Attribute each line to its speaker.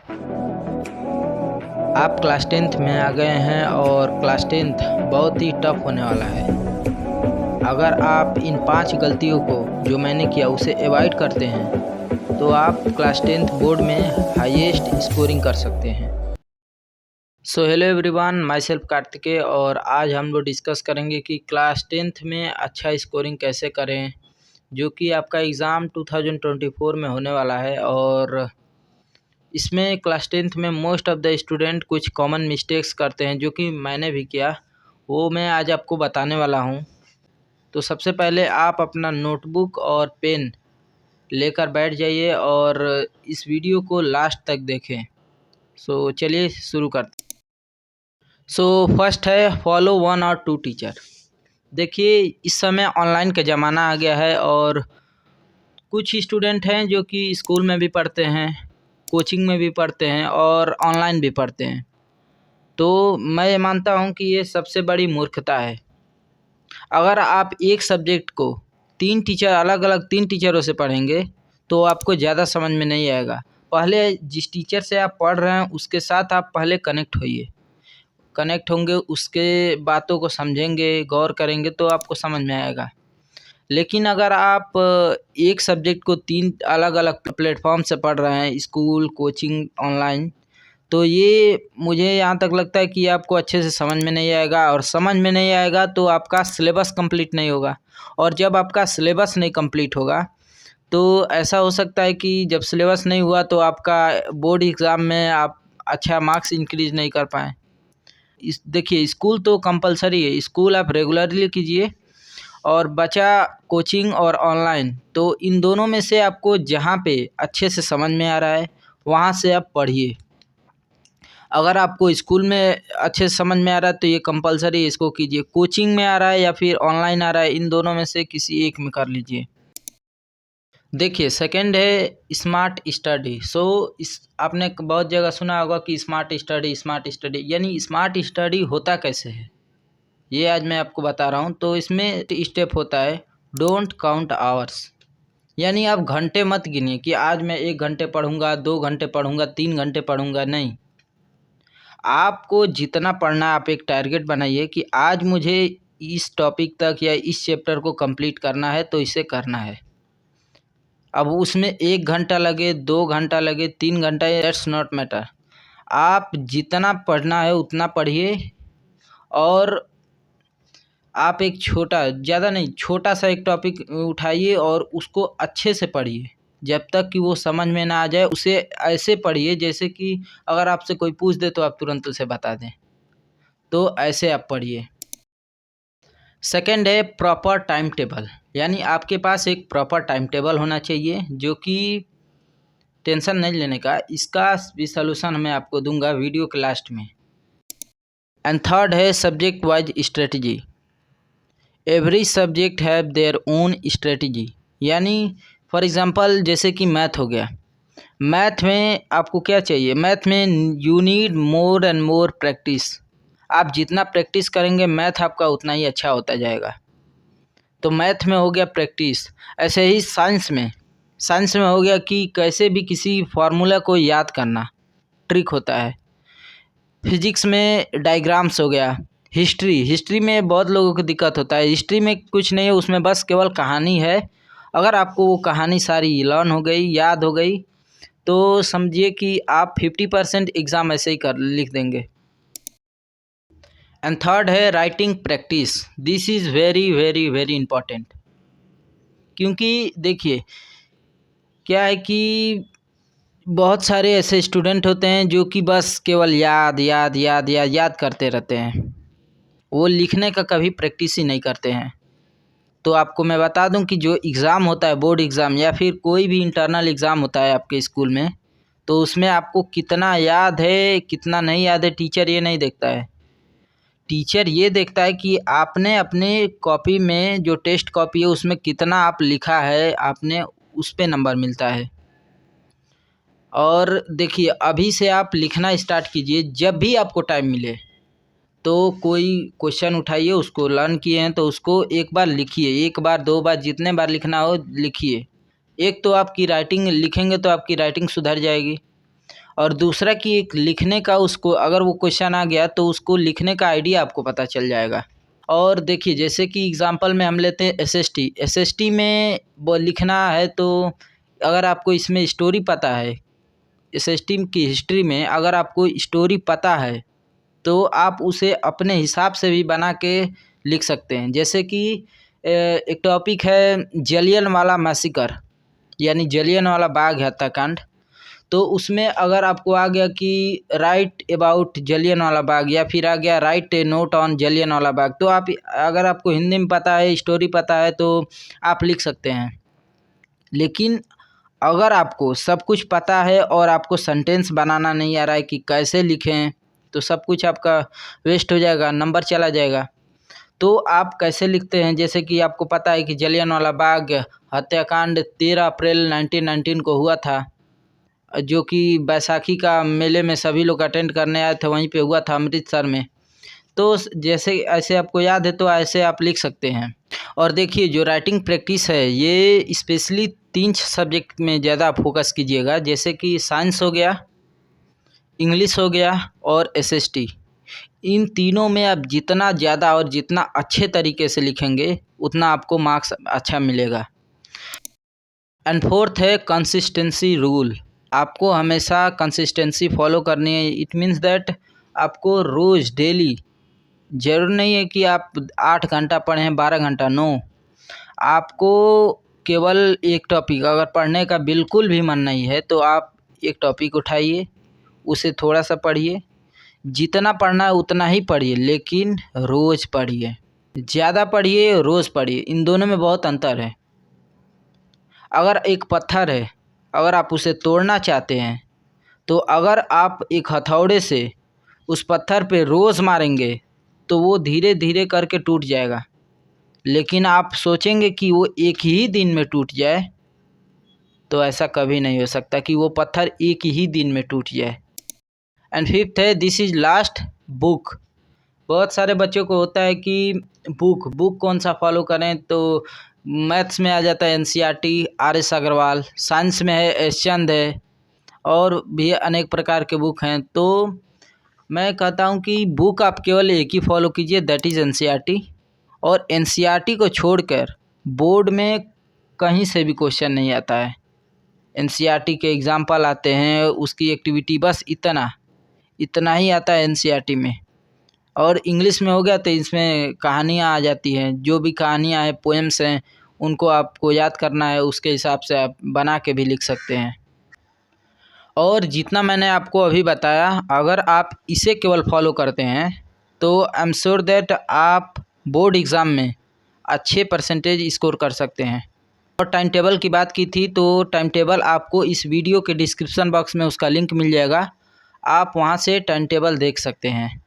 Speaker 1: आप class 10th में आ गए हैं और क्लास 10th बहुत ही टफ होने वाला है। अगर आप इन 5 गलतियों को जो मैंने किया उसे अवॉइड करते हैं तो आप क्लास 10th बोर्ड में हाईएस्ट स्कोरिंग कर सकते हैं। So hello everyone, my self Kartikeya और आज हम लोग डिस्कस करेंगे कि क्लास 10th में अच्छा स्कोरिंग कैसे करें, जो कि आपका एग्ज़ाम 2024 में होने वाला है। और इसमें क्लास 10th में मोस्ट ऑफ़ द स्टूडेंट कुछ कॉमन मिस्टेक्स करते हैं, जो कि मैंने भी किया, वो मैं आज आपको बताने वाला हूँ। तो सबसे पहले आप अपना नोटबुक और पेन लेकर बैठ जाइए और इस वीडियो को लास्ट तक देखें। सो चलिए शुरू करते हैं। सो फर्स्ट है फॉलो 1 और 2 टीचर। देखिए, इस समय ऑनलाइन का ज़माना आ गया है और कुछ स्टूडेंट हैं जो कि स्कूल में भी पढ़ते हैं, कोचिंग में भी पढ़ते हैं और ऑनलाइन भी पढ़ते हैं। तो मैं ये मानता हूँ कि ये सबसे बड़ी मूर्खता है। अगर आप एक सब्जेक्ट को 3 टीचरों से पढ़ेंगे तो आपको ज़्यादा समझ में नहीं आएगा। पहले जिस टीचर से आप पढ़ रहे हैं उसके साथ आप पहले कनेक्ट होंगे, उसके बातों को समझेंगे, गौर करेंगे तो आपको समझ में आएगा। लेकिन अगर आप एक सब्जेक्ट को 3 अलग-अलग प्लेटफॉर्म से पढ़ रहे हैं, स्कूल, कोचिंग, ऑनलाइन, तो ये मुझे यहाँ तक लगता है कि आपको अच्छे से समझ में नहीं आएगा, और समझ में नहीं आएगा तो आपका सिलेबस कंप्लीट नहीं होगा। और जब आपका सिलेबस नहीं कंप्लीट होगा तो ऐसा हो सकता है कि जब सिलेबस नहीं हुआ तो आपका बोर्ड एग्ज़ाम में आप अच्छा मार्क्स इंक्रीज़ नहीं कर पाएँ। देखिए, स्कूल तो कंपल्सरी है, स्कूल आप रेगुलरली कीजिए, और बचा कोचिंग और ऑनलाइन, तो इन दोनों में से आपको जहाँ पे अच्छे से समझ में आ रहा है वहाँ से आप पढ़िए। अगर आपको स्कूल में अच्छे से समझ में आ रहा है तो ये कंपल्सरी है, इसको कीजिए। कोचिंग में आ रहा है या फिर ऑनलाइन आ रहा है, इन दोनों में से किसी एक में कर लीजिए। देखिए, सेकंड है स्मार्ट स्टडी। इस आपने बहुत जगह सुना होगा कि स्मार्ट स्टडी, यानी स्मार्ट स्टडी होता कैसे है, ये आज मैं आपको बता रहा हूँ। तो इसमें स्टेप होता है डोंट काउंट आवर्स, यानी आप घंटे मत गिनिए कि आज मैं 1 घंटे पढ़ूंगा, 2 घंटे पढ़ूंगा, 3 घंटे पढ़ूंगा। नहीं, आपको जितना पढ़ना है आप एक टारगेट बनाइए कि आज मुझे इस टॉपिक तक या इस चैप्टर को कंप्लीट करना है, तो इसे करना है। अब उसमें 1 घंटा लगे, 2 घंटा लगे, 3 घंटा, दैट्स नॉट मैटर। आप जितना पढ़ना है उतना पढ़िए, और आप एक ज़्यादा नहीं, छोटा सा एक टॉपिक उठाइए और उसको अच्छे से पढ़िए जब तक कि वो समझ में ना आ जाए। उसे ऐसे पढ़िए जैसे कि अगर आपसे कोई पूछ दे तो आप तुरंत उसे बता दें, तो ऐसे आप पढ़िए। सेकंड है प्रॉपर टाइम टेबल, यानी आपके पास एक प्रॉपर टाइम टेबल होना चाहिए, जो कि टेंशन नहीं लेने का, इसका भी सलूशन मैं आपको दूंगा वीडियो के लास्ट में। एंड थर्ड है subject wise strategy. Every subject have their own strategy, यानी फॉर एग्ज़ाम्पल जैसे कि मैथ हो गया। मैथ में आपको क्या चाहिए? मैथ में you need more and more practice. आप जितना प्रैक्टिस करेंगे मैथ आपका उतना ही अच्छा होता जाएगा। तो मैथ में हो गया प्रैक्टिस। ऐसे ही साइंस में हो गया कि कैसे भी किसी फार्मूला को याद करना, ट्रिक होता है। फिजिक्स में डायग्राम्स हो गया। हिस्ट्री में बहुत लोगों को दिक्कत होता है। हिस्ट्री में कुछ नहीं है, उसमें बस केवल कहानी है। अगर आपको वो कहानी सारी लर्न हो गई, याद हो गई, तो समझिए कि आप 50% एग्ज़ाम ऐसे ही लिख देंगे। एंड थर्ड है writing practice. This is very very very important, क्योंकि देखिए क्या है कि बहुत सारे ऐसे स्टूडेंट होते हैं जो कि बस केवल याद करते रहते हैं, वो लिखने का कभी प्रैक्टिस ही नहीं करते हैं। तो आपको मैं बता दूं कि जो एग्ज़ाम होता है, बोर्ड एग्ज़ाम या फिर कोई भी इंटरनल एग्ज़ाम होता है आपके स्कूल में, तो उसमें आपको कितना याद है कितना नहीं याद है टीचर ये नहीं देखता है। टीचर ये देखता है कि आपने अपने कॉपी में, जो टेस्ट कॉपी है उसमें कितना आप लिखा है, आपने उस पे नंबर मिलता है। और देखिए, अभी से आप लिखना स्टार्ट कीजिए। जब भी आपको टाइम मिले तो कोई क्वेश्चन उठाइए, उसको लर्न किए हैं तो उसको एक बार लिखिए, 1 बार 2 बार जितने बार लिखना हो लिखिए। एक तो आपकी राइटिंग लिखेंगे तो आपकी राइटिंग सुधर जाएगी, और दूसरा कि एक लिखने का, उसको अगर वो क्वेश्चन आ गया तो उसको लिखने का आइडिया आपको पता चल जाएगा। और देखिए जैसे कि एग्ज़ाम्पल में हम लेते हैं एसएसटी। एसएसटी में वो लिखना है तो अगर आपको इसमें स्टोरी पता है, एसएसटी की हिस्ट्री में अगर आपको स्टोरी पता है तो आप उसे अपने हिसाब से भी बना के लिख सकते हैं। जैसे कि एक टॉपिक है जलियांवाला मैसेकर, यानी जलियांवाला बाग हत्याकांड। तो उसमें अगर आपको आ गया कि राइट अबाउट जलियांवाला बाग, या फिर आ गया write a note on Jallianwala Bagh, तो आप अगर आपको हिंदी में पता है, स्टोरी पता है, तो आप लिख सकते हैं। लेकिन अगर आपको सब कुछ पता है और आपको सेंटेंस बनाना नहीं आ रहा है कि कैसे लिखें, तो सब कुछ आपका वेस्ट हो जाएगा, नंबर चला जाएगा। तो आप कैसे लिखते हैं, जैसे कि आपको पता है कि जलियांवाला बाग हत्याकांड 13 अप्रैल 1919 को हुआ था, जो कि बैसाखी का मेले में सभी लोग अटेंड करने आए थे, वहीं पे हुआ था अमृतसर में। तो जैसे ऐसे आपको याद है तो ऐसे आप लिख सकते हैं। और देखिए जो राइटिंग प्रैक्टिस है ये स्पेशली 3 सब्जेक्ट में ज़्यादा फोकस कीजिएगा, जैसे कि साइंस हो गया, इंग्लिश हो गया और एसएसटी। इन तीनों में आप जितना ज़्यादा और जितना अच्छे तरीके से लिखेंगे उतना आपको मार्क्स अच्छा मिलेगा। एंड फोर्थ है कंसिस्टेंसी रूल। आपको हमेशा कंसिस्टेंसी फॉलो करनी है। इट मीन्स दैट आपको रोज़ डेली, ज़रूर नहीं है कि आप 8 घंटा पढ़ें 12 घंटा, नो। आपको केवल एक टॉपिक अगर पढ़ने का बिल्कुल भी मन नहीं है तो आप एक टॉपिक उठाइए, उसे थोड़ा सा पढ़िए, जितना पढ़ना है उतना ही पढ़िए, लेकिन रोज़ पढ़िए। ज़्यादा पढ़िए, रोज़ पढ़िए, इन दोनों में बहुत अंतर है। अगर एक पत्थर है, अगर आप उसे तोड़ना चाहते हैं तो अगर आप एक हथौड़े से उस पत्थर पे रोज़ मारेंगे तो वो धीरे धीरे करके टूट जाएगा। लेकिन आप सोचेंगे कि वो एक ही दिन में टूट जाए, तो ऐसा कभी नहीं हो सकता कि वो पत्थर एक ही दिन में टूट जाए। एंड फिफ्थ है दिस इज़ लास्ट बुक। बहुत सारे बच्चों को होता है कि बुक कौन सा फॉलो करें, तो मैथ्स में आ जाता है एनसीईआरटी, आर.एस. अग्रवाल, साइंस में है एसचंद है, और भी अनेक प्रकार के बुक हैं। तो मैं कहता हूँ कि बुक आप केवल एक ही फॉलो कीजिए, दैट इज़ एनसीईआरटी। और एनसीईआरटी को छोड़कर बोर्ड में कहीं से भी क्वेश्चन नहीं आता है। एनसीईआरटी के एग्जाम्पल आते हैं, उसकी एक्टिविटी, बस इतना ही आता है एनसीईआरटी में। और इंग्लिश में हो गया तो इसमें कहानियाँ आ जाती हैं, जो भी कहानियाँ हैं, पोएम्स हैं, उनको आपको याद करना है, उसके हिसाब से आप बना के भी लिख सकते हैं। और जितना मैंने आपको अभी बताया, अगर आप इसे केवल फॉलो करते हैं तो आई एम श्योर दैट आप बोर्ड एग्ज़ाम में अच्छे परसेंटेज स्कोर कर सकते हैं। और टाइम टेबल की बात की थी, तो टाइम टेबल आपको इस वीडियो के डिस्क्रिप्शन बॉक्स में उसका लिंक मिल जाएगा, आप वहां से टाइम टेबल देख सकते हैं।